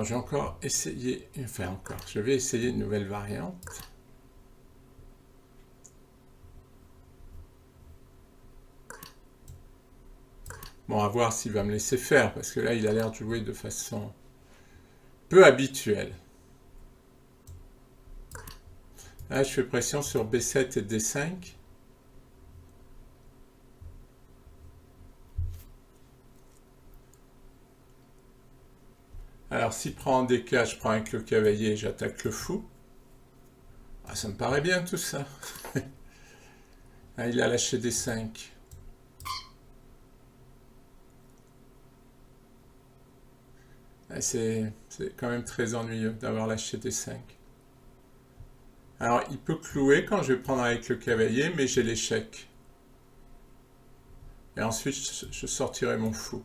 Alors, je vais encore essayer, je vais essayer une nouvelle variante. Bon, à voir s'il va me laisser faire, parce que là, il a l'air de jouer de façon peu habituelle. Là, je fais pression sur B7 et D5. Alors, s'il prend en DK, je prends avec le cavalier et j'attaque le fou. Ah, ça me paraît bien tout ça. Ah, il a lâché D5. Ah, c'est quand même très ennuyeux d'avoir lâché D5. Alors, il peut clouer quand je vais prendre avec le cavalier, mais j'ai l'échec. Et ensuite, je sortirai mon fou.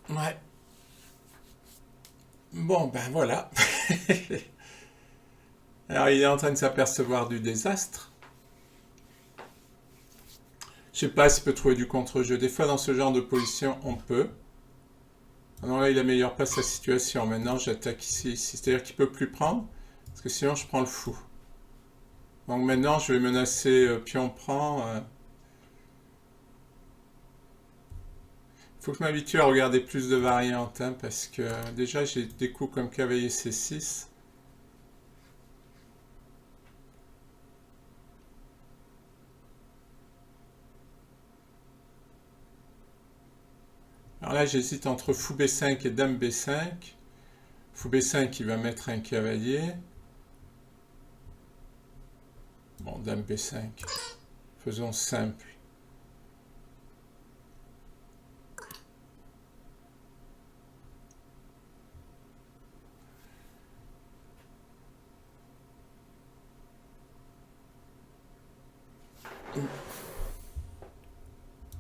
Ouais. Bon, ben voilà. Alors, il est en train de s'apercevoir du désastre. Je sais pas s'il peut trouver du contre-jeu. Des fois, dans ce genre de position, on peut. Non, là, il améliore pas sa situation. Maintenant, j'attaque ici. C'est-à-dire qu'il peut plus prendre. Parce que sinon, je prends le fou. Donc maintenant, je vais menacer pion prend. Faut que je m'habitue à regarder plus de variantes. Hein, parce que déjà, j'ai des coups comme cavalier C6. Alors là, j'hésite entre fou B5 et dame B5. Fou B5, il va mettre un cavalier. Bon, dame B5. Faisons simple.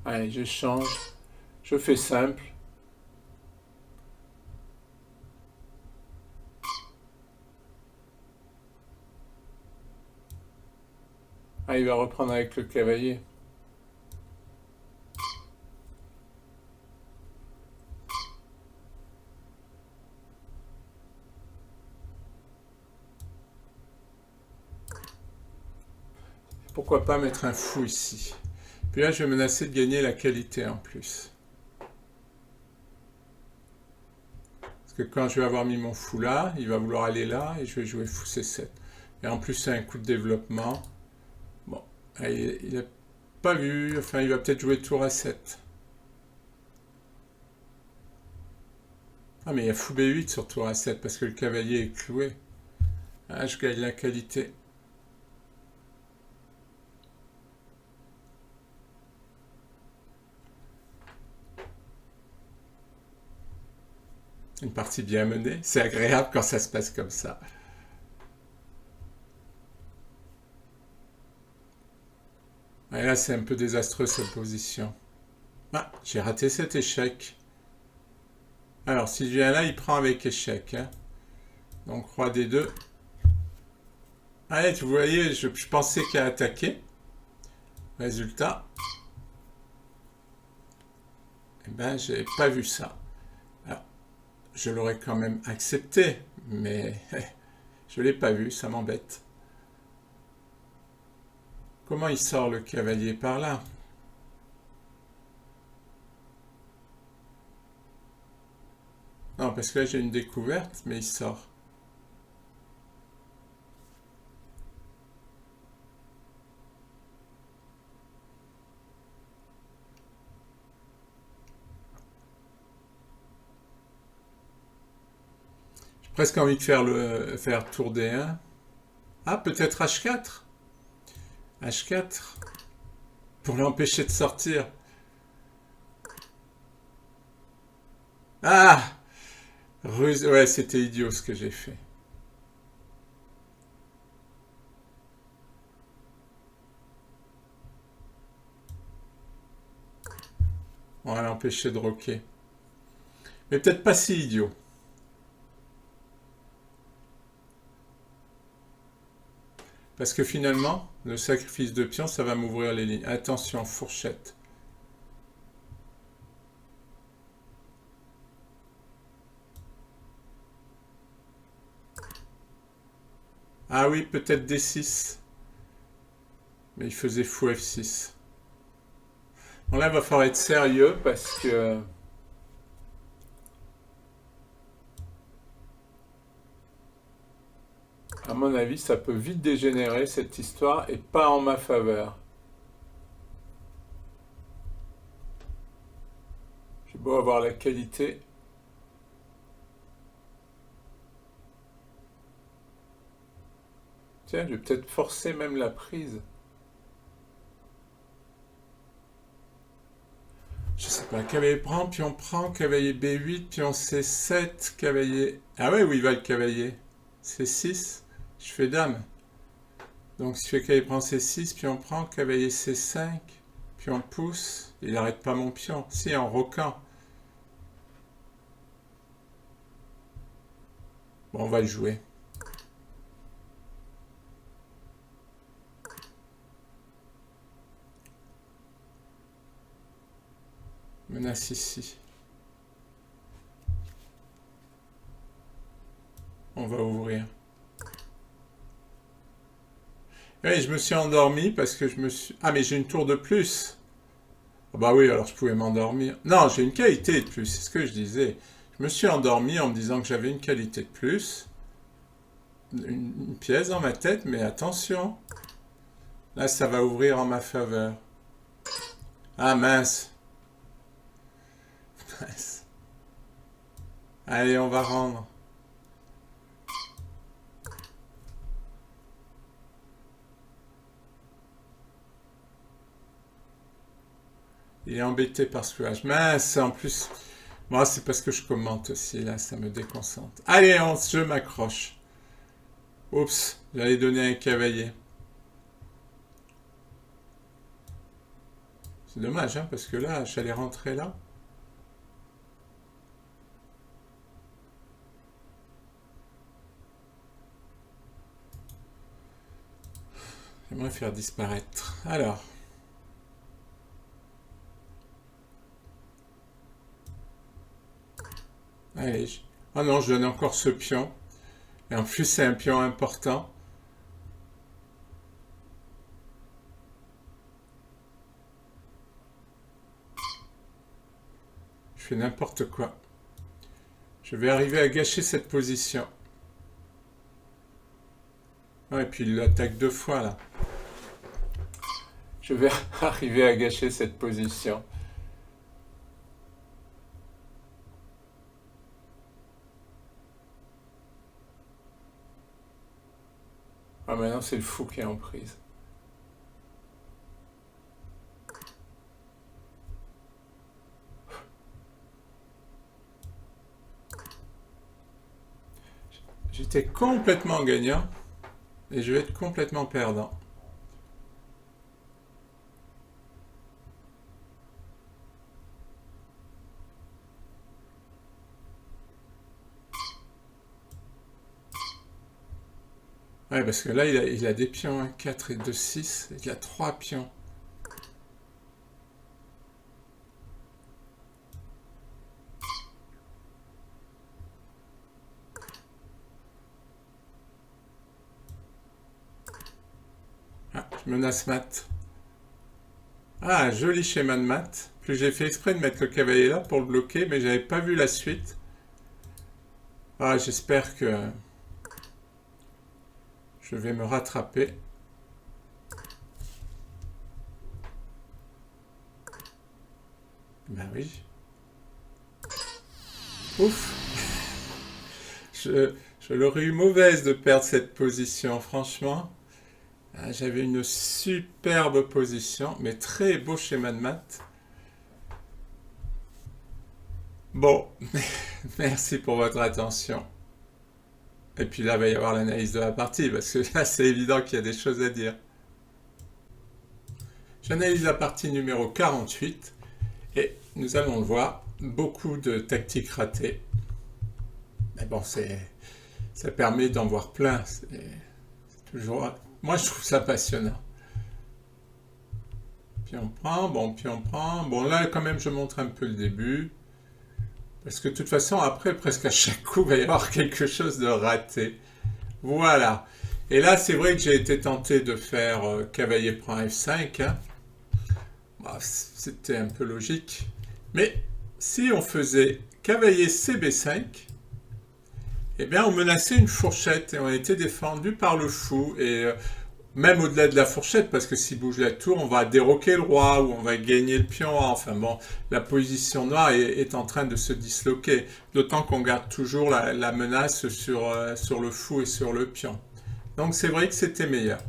Allez, je change. Je fais simple. Ah, il va reprendre avec le cavalier. Pourquoi pas mettre un fou ici? Puis là, je vais menacer de gagner la qualité en plus. Parce que quand je vais avoir mis mon fou là, il va vouloir aller là et je vais jouer fou C7. Et en plus, c'est un coup de développement. Bon, il n'a pas vu, enfin, il va peut-être jouer tour A7. Ah, mais il y a fou B8 sur tour A7 parce que le cavalier est cloué. Ah, je gagne la qualité. Une partie bien menée. C'est agréable quand ça se passe comme ça. Et là, c'est un peu désastreux cette position. Ah, j'ai raté cet échec. Alors, s'il vient là, il prend avec échec. Hein. Donc, roi D2. Allez, vous voyez, je pensais qu'il a attaqué. Résultat. Eh ben, j'ai pas vu ça. Alors, je l'aurais quand même accepté, mais je l'ai pas vu, ça m'embête. Comment il sort le cavalier par là? Non, parce que là, j'ai une découverte, mais il sort. J'ai presque envie de faire tour D1. Ah, peut-être H4. H4. Pour l'empêcher de sortir. Ah! Ruse. Ouais, c'était idiot ce que j'ai fait. On va l'empêcher de roquer. Mais peut-être pas si idiot. Parce que finalement, le sacrifice de pion, ça va m'ouvrir les lignes. Attention, fourchette. Ah oui, peut-être D6. Mais il faisait fou F6. Bon là, il va falloir être sérieux parce que... À mon avis, ça peut vite dégénérer cette histoire et pas en ma faveur. J'ai beau avoir la qualité. Tiens, je vais peut-être forcer même la prise. Je sais pas, cavalier prend, cavalier B8, pion C7, cavalier... Ah ouais, où il va le cavalier? C6, je fais dame. Donc si je fais cavalier prend C6, pion prend, cavalier C5, pion pousse, il n'arrête pas mon pion. Si, en roquant. Bon, on va le jouer. Menace ici. On va ouvrir. Oui, je me suis endormi parce que je me suis... Ah, mais j'ai une tour de plus. Ah bah oui, alors je pouvais m'endormir. Non, j'ai une qualité de plus, c'est ce que je disais. Je me suis endormi en me disant que j'avais une qualité de plus. Une pièce dans ma tête, mais attention. Là, ça va ouvrir en ma faveur. Ah mince. Mince. Allez, on va rendre. Il est embêté par ce fouage. Mince, en plus... Moi, c'est parce que je commente aussi, là, ça me déconcentre. Allez, je m'accroche. Oups, j'allais donner un cavalier. C'est dommage, hein, parce que là, j'allais rentrer là. J'aimerais faire disparaître. Alors. Allez. Oh non, je donne encore ce pion. Et en plus, c'est un pion important. Je fais n'importe quoi. Je vais arriver à gâcher cette position. Ouais, et puis il l'attaque 2 fois, là. Je vais arriver à gâcher cette position. Ah, maintenant, c'est le fou qui est en prise. J'étais complètement gagnant et je vais être complètement perdant. Ouais, parce que là, il a des pions, 1, 4 et 2, 6. Il a 3 pions. Ah, je menace mat. Ah, joli schéma de mat. Puis j'ai fait exprès de mettre le cavalier là pour le bloquer, mais j'avais pas vu la suite. Ah, j'espère que je vais me rattraper. Ben oui. Ouf. Je l'aurais eu mauvaise de perdre cette position, franchement. Ah, j'avais une superbe position, mais très beau schéma de maths. Bon, merci pour votre attention. Et puis là, il va y avoir l'analyse de la partie, parce que là, c'est évident qu'il y a des choses à dire. J'analyse la partie numéro 48, et nous allons le voir, beaucoup de tactiques ratées. Mais bon, ça permet d'en voir plein. C'est toujours Moi, je trouve ça passionnant. Puis on prend, bon, puis on prend. Bon, là, quand même, je montre un peu le début. Parce que de toute façon, après, presque à chaque coup, il va y avoir quelque chose de raté. Voilà. Et là, c'est vrai que j'ai été tenté de faire cavalier prend F5. Hein. Bah, c'était un peu logique. Mais si on faisait cavalier CB5, eh bien, on menaçait une fourchette et on était défendu par le fou. Et même au-delà de la fourchette, parce que s'il bouge la tour, on va déroquer le roi ou on va gagner le pion. Enfin bon, la position noire est en train de se disloquer. D'autant qu'on garde toujours la menace sur le fou et sur le pion. Donc c'est vrai que c'était meilleur.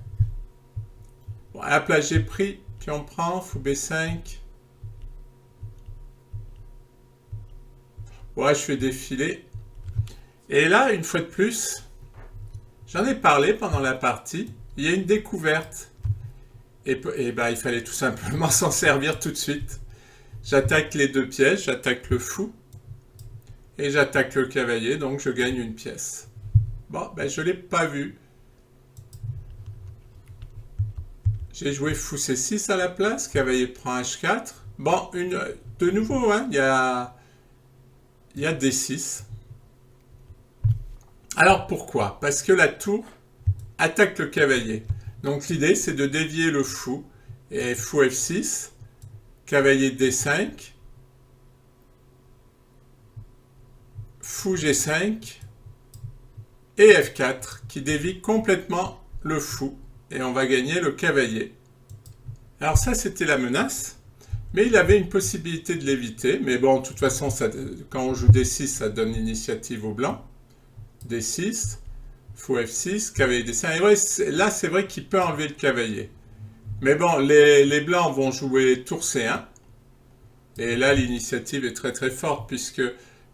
Bon, à la place, j'ai pris, pion prend, fou B5. Ouais, je fais défiler. Et là, une fois de plus, j'en ai parlé pendant la partie, il y a une découverte. Et ben, il fallait tout simplement s'en servir tout de suite. J'attaque les deux pièces, j'attaque le fou, et j'attaque le cavalier, donc je gagne une pièce. Bon, ben je ne l'ai pas vu. J'ai joué fou C6 à la place, cavalier prend H4. Bon, de nouveau, hein, il y a D6. Alors pourquoi? Parce que la tour attaque le cavalier. Donc l'idée, c'est de dévier le fou. Et fou F6, cavalier D5, fou G5 et F4 qui dévie complètement le fou. Et on va gagner le cavalier. Alors ça, c'était la menace. Mais il avait une possibilité de l'éviter. Mais bon, de toute façon, quand on joue D6, ça donne l'initiative au blanc. D6, fou F6, cavalier D5. Et ouais, là, c'est vrai qu'il peut enlever le cavalier. Mais bon, les blancs vont jouer tour C1. Et là, l'initiative est très très forte puisque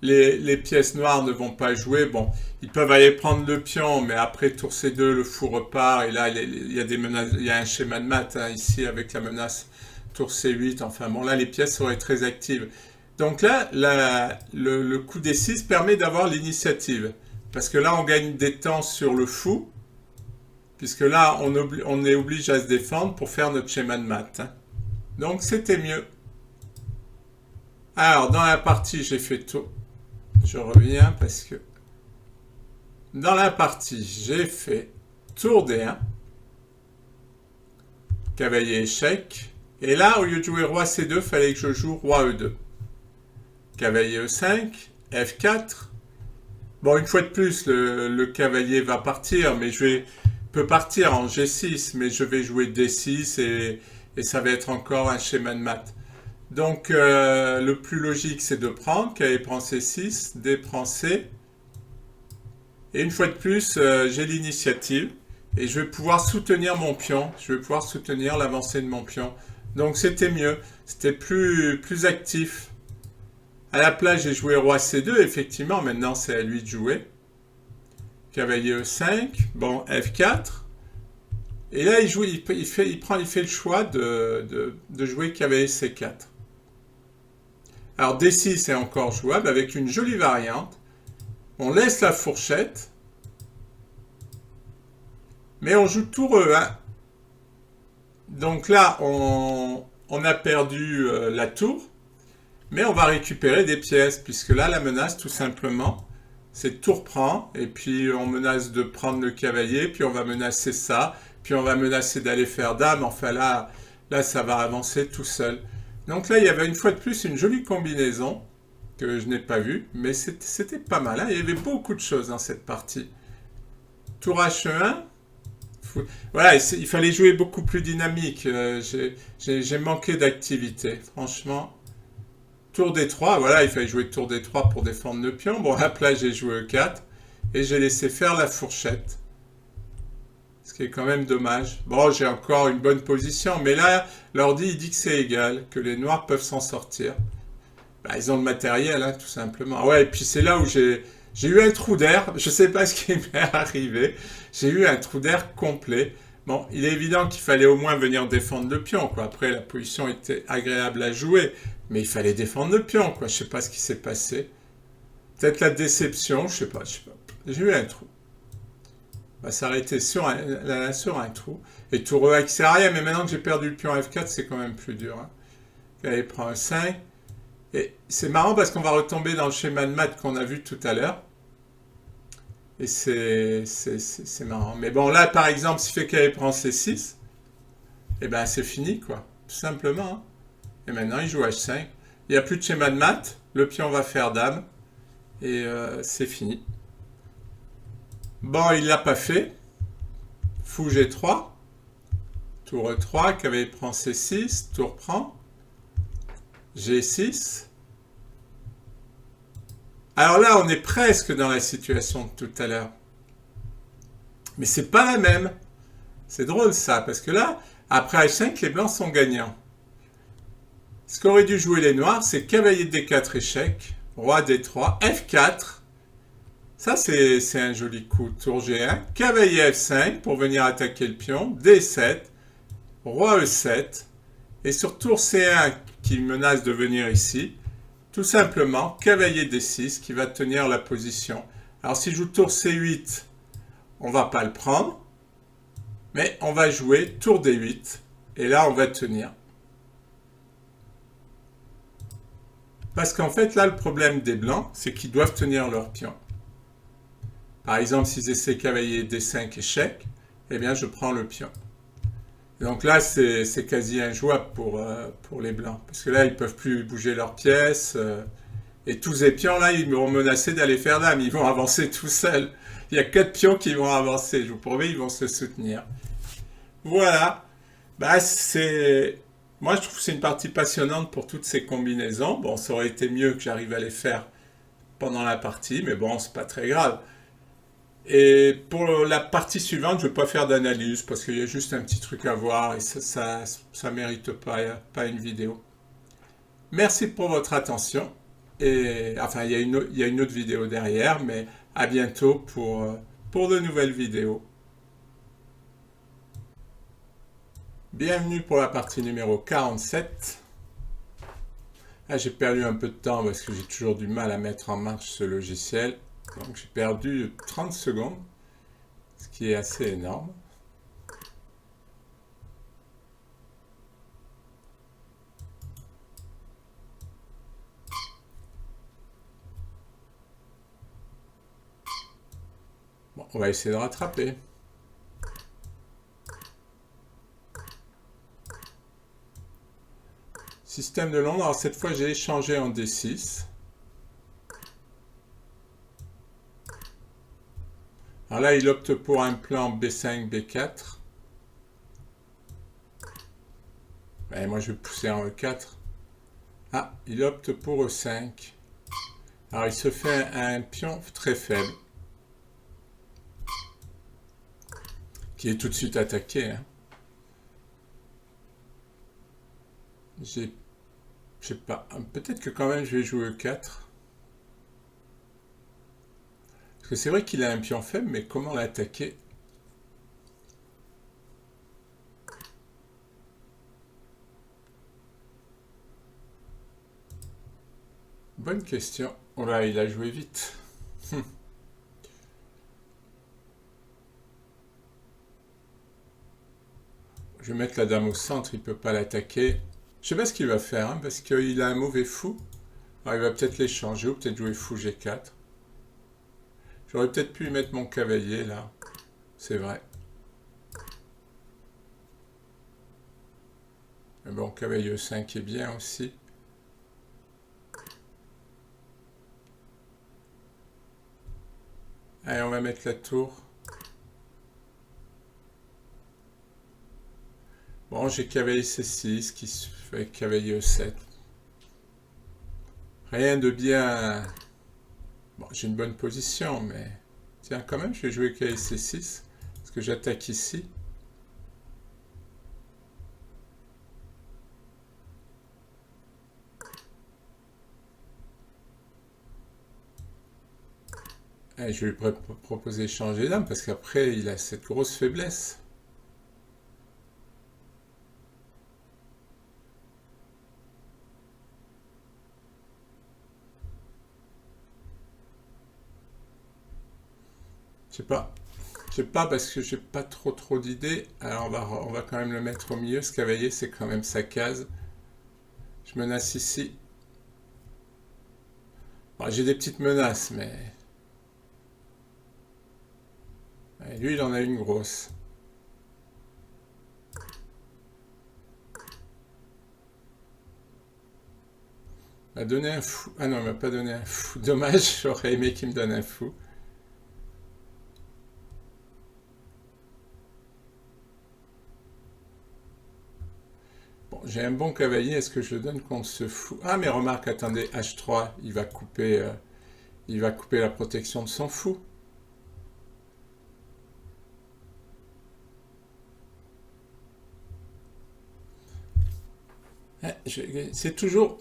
les pièces noires ne vont pas jouer. Bon, ils peuvent aller prendre le pion, mais après tour C2, le fou repart. Et là, il y a des menaces, il y a un schéma de maths hein, ici avec la menace tour C8. Enfin bon, là, les pièces seraient très actives. Donc là, le coup D6 permet d'avoir l'initiative. Parce que là, on gagne des temps sur le fou. Puisque là, on est obligé à se défendre pour faire notre schéma de maths. Hein. Donc, c'était mieux. Alors, dans la partie, j'ai fait tour. Je reviens parce que... Dans la partie, j'ai fait tour D1. Cavalier échec. Et là, au lieu de jouer roi C2, il fallait que je joue roi E2. Cavalier E5. F4. Bon, une fois de plus, le cavalier va partir, mais peut partir en G6, mais je vais jouer D6 et ça va être encore un schéma de maths. Donc, le plus logique, c'est de prendre. Cavalier prend C6, D prend C. Et une fois de plus, j'ai l'initiative. Et je vais pouvoir soutenir mon pion. Je vais pouvoir soutenir l'avancée de mon pion. Donc, c'était mieux. C'était plus actif. À la place, j'ai joué roi C2. Effectivement, maintenant, c'est à lui de jouer. Cavalier E5. Bon, F4. Et là, il fait le choix de jouer cavalier C4. Alors D6 est encore jouable avec une jolie variante. On laisse la fourchette. Mais on joue tour E1. Donc là, on a perdu la tour. Mais on va récupérer des pièces. Puisque là, la menace, tout simplement, c'est tour prend. Et puis on menace de prendre le cavalier. Puis on va menacer ça. Puis on va menacer d'aller faire dame. Enfin là, ça va avancer tout seul. Donc là, il y avait une fois de plus une jolie combinaison que je n'ai pas vue, mais c'était pas mal. Hein. Il y avait beaucoup de choses dans cette partie. Tour H1. Voilà, il fallait jouer beaucoup plus dynamique. J'ai manqué d'activité, franchement. Tour D3, voilà, il fallait jouer tour D3 pour défendre le pion. Bon, là, j'ai joué E4 et j'ai laissé faire la fourchette. Ce qui est quand même dommage. Bon, j'ai encore une bonne position, mais là, l'ordi, il dit que c'est égal, que les noirs peuvent s'en sortir. Bah, ils ont le matériel, hein, tout simplement. Ouais, et puis c'est là où j'ai eu un trou d'air. Je ne sais pas ce qui m'est arrivé. J'ai eu un trou d'air complet. Bon, il est évident qu'il fallait au moins venir défendre le pion, quoi. Après, la position était agréable à jouer, mais il fallait défendre le pion, quoi. Je ne sais pas ce qui s'est passé. Peut-être la déception, je sais pas. J'ai eu un trou. va s'arrêter sur un trou. Et tour E qui sert à rien, mais maintenant que j'ai perdu le pion F4, c'est quand même plus dur. Hein. Allez, prend un 5. Et c'est marrant parce qu'on va retomber dans le schéma de maths qu'on a vu tout à l'heure. Et c'est marrant. Mais bon, là, par exemple, s'il fait qu'elle prend C6, et ben c'est fini, quoi. Tout simplement. Hein. Et maintenant, il joue H5. Il n'y a plus de schéma de maths. Le pion va faire dame. Et c'est fini. Bon, il ne l'a pas fait. Fou G3. Tour E3, cavalier prend C6. Tour prend. G6. Alors là, on est presque dans la situation de tout à l'heure. Mais c'est pas la même. C'est drôle ça, parce que là, après H5, les blancs sont gagnants. Ce qu'auraient dû jouer les noirs, c'est cavalier D4 échec, roi D3, F4. Ça, c'est un joli coup. Tour G1, cavalier F5 pour venir attaquer le pion, D7, roi E7. Et sur tour C1, qui menace de venir ici, tout simplement, cavalier D6 qui va tenir la position. Alors, si je joue tour C8, on ne va pas le prendre, mais on va jouer tour D8, et là, on va tenir. Parce qu'en fait, là, le problème des blancs, c'est qu'ils doivent tenir leur pion. Par exemple, s'ils essaient cavalier D5 échec, eh bien, je prends le pion. Donc là, c'est quasi injouable pour les blancs. Parce que là, ils ne peuvent plus bouger leurs pièces. Et tous ces pions, là, ils vont menacer d'aller faire dame. Ils vont avancer tout seuls. Il y a 4 pions qui vont avancer. Je vous promets, ils vont se soutenir. Voilà. Bah, moi, je trouve que c'est une partie passionnante pour toutes ces combinaisons. Bon, ça aurait été mieux que j'arrive à les faire pendant la partie, mais bon, c'est pas très grave. Et pour la partie suivante, je ne vais pas faire d'analyse parce qu'il y a juste un petit truc à voir et ça mérite pas une vidéo. Merci pour votre attention. Et enfin, il y a une autre vidéo derrière, mais à bientôt pour de nouvelles vidéos. Bienvenue pour la partie numéro 47. Ah, j'ai perdu un peu de temps parce que j'ai toujours du mal à mettre en marche ce logiciel. Donc j'ai perdu 30 secondes, ce qui est assez énorme. Bon, on va essayer de rattraper. Système de Londres, alors cette fois j'ai échangé en D6. Alors là, il opte pour un plan B5, B4. Et moi, je vais pousser en E4. Ah, il opte pour E5. Alors, il se fait un pion très faible. Qui est tout de suite attaqué. Hein. Je sais pas. Peut-être que quand même, je vais jouer E4. Parce que c'est vrai qu'il a un pion faible, mais comment l'attaquer? Bonne question. Oh là, il a joué vite. Je vais mettre la dame au centre, il ne peut pas l'attaquer. Je sais pas ce qu'il va faire, hein, parce qu'il a un mauvais fou. Alors il va peut-être l'échanger, ou peut-être jouer fou G4. J'aurais peut-être pu y mettre mon cavalier, là. C'est vrai. Mais bon, cavalier E5 est bien aussi. Allez, on va mettre la tour. Bon, j'ai cavalier C6 qui se fait cavalier E7. Rien de bien... Bon, j'ai une bonne position, mais... Tiens, quand même, je vais jouer cavalier C6. Parce que j'attaque ici. Et je vais lui proposer d'échanger dame, parce qu'après, il a cette grosse faiblesse. Je sais pas. Je sais pas parce que j'ai pas trop d'idées. Alors on va quand même le mettre au milieu. Ce cavalier, c'est quand même sa case. Je menace ici. Bon, j'ai des petites menaces, mais... Et lui, il en a une grosse. Il m'a donné un fou. Ah non, il m'a pas donné un fou. Dommage, j'aurais aimé qu'il me donne un fou. Bon, j'ai un bon cavalier. Est-ce que je le donne contre ce fou? Ah, mais remarque, attendez, H3, il va couper la protection de son fou. C'est toujours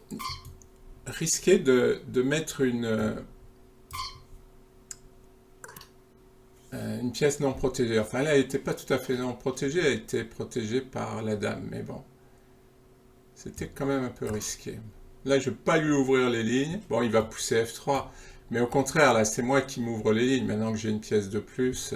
risqué de mettre une pièce non protégée. Enfin, là, elle n'était pas tout à fait non protégée, elle était protégée par la dame, mais bon, c'était quand même un peu risqué. Là, je ne vais pas lui ouvrir les lignes. Bon, il va pousser F3, mais au contraire, là, c'est moi qui m'ouvre les lignes. Maintenant que j'ai une pièce de plus...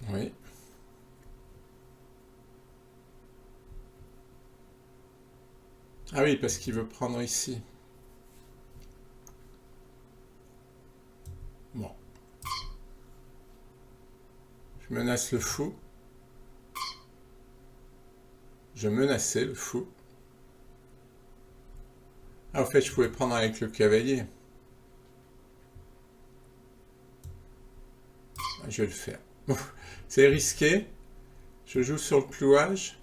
Oui. Ah oui, parce qu'il veut prendre ici. Bon. Je menace le fou. Je menaçais le fou. Ah, en fait, je pouvais prendre avec le cavalier. Je vais le faire. C'est risqué. Je joue sur le clouage.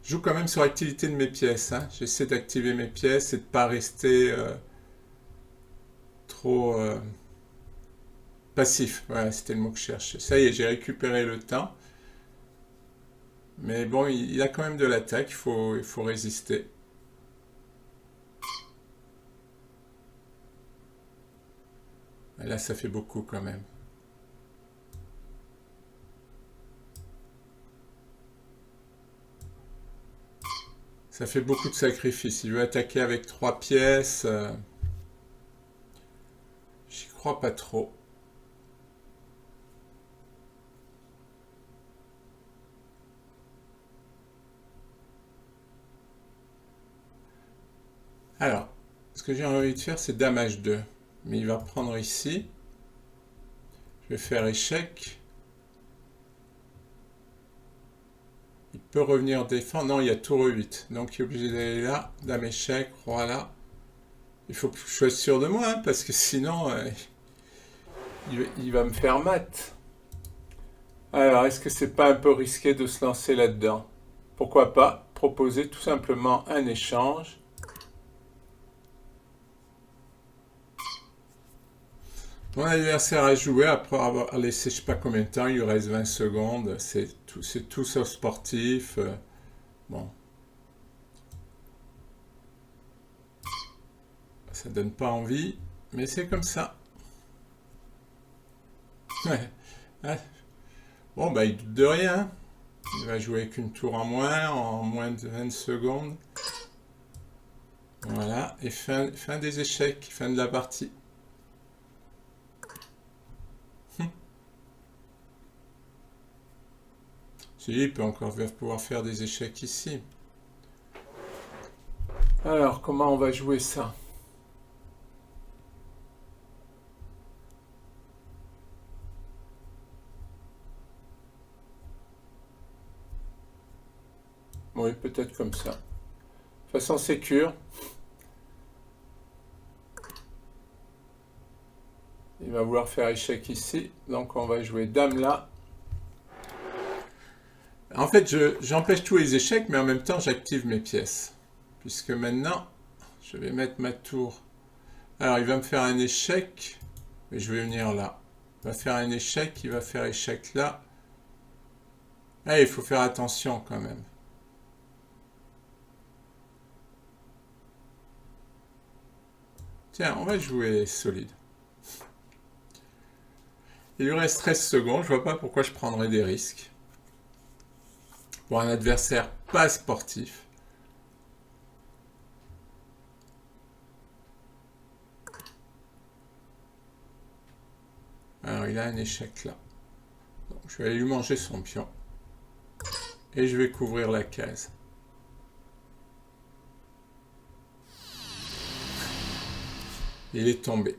Je joue quand même sur l'activité de mes pièces. Hein. J'essaie d'activer mes pièces et de ne pas rester trop passif. Voilà, c'était le mot que je cherchais. Ça y est, j'ai récupéré le temps. Mais bon, il a quand même de l'attaque. Il faut résister. Et là, ça fait beaucoup quand même. Ça fait beaucoup de sacrifices. Il veut attaquer avec 3 pièces. J'y crois pas trop. Alors, ce que j'ai envie de faire, c'est Dame H2. Mais il va prendre ici. Je vais faire échec. Il peut revenir défendre. Non, il y a tour 8. Donc il est obligé d'aller là. Dame échec, roi là. Il faut que je sois sûr de moi, hein, parce que sinon, il va me faire mat. Alors, est-ce que c'est pas un peu risqué de se lancer là-dedans? Pourquoi pas proposer tout simplement un échange? Mon adversaire a joué après avoir laissé je sais pas combien de temps, il lui reste 20 secondes, c'est tout sauf sportif. Bon, ça donne pas envie, mais c'est comme ça. Ouais. Ouais. Bon, bah il doute de rien. Il va jouer avec une tour en moins de 20 secondes. Voilà, et fin des échecs, fin de la partie. Si, il peut encore pouvoir faire des échecs ici. Alors, comment on va jouer ça? Oui, peut-être comme ça. De façon sécure. Il va vouloir faire échec ici. Donc on va jouer dame là. En fait, j'empêche tous les échecs, mais en même temps, j'active mes pièces. Puisque maintenant, je vais mettre ma tour. Alors, il va me faire un échec. Mais je vais venir là. Il va faire un échec. Il va faire échec là. Ah, il faut faire attention quand même. Tiens, on va jouer solide. Il lui reste 13 secondes, je vois pas pourquoi je prendrais des risques. Pour un adversaire pas sportif. Alors il a un échec là. Donc, je vais aller lui manger son pion. Et je vais couvrir la case. Il est tombé.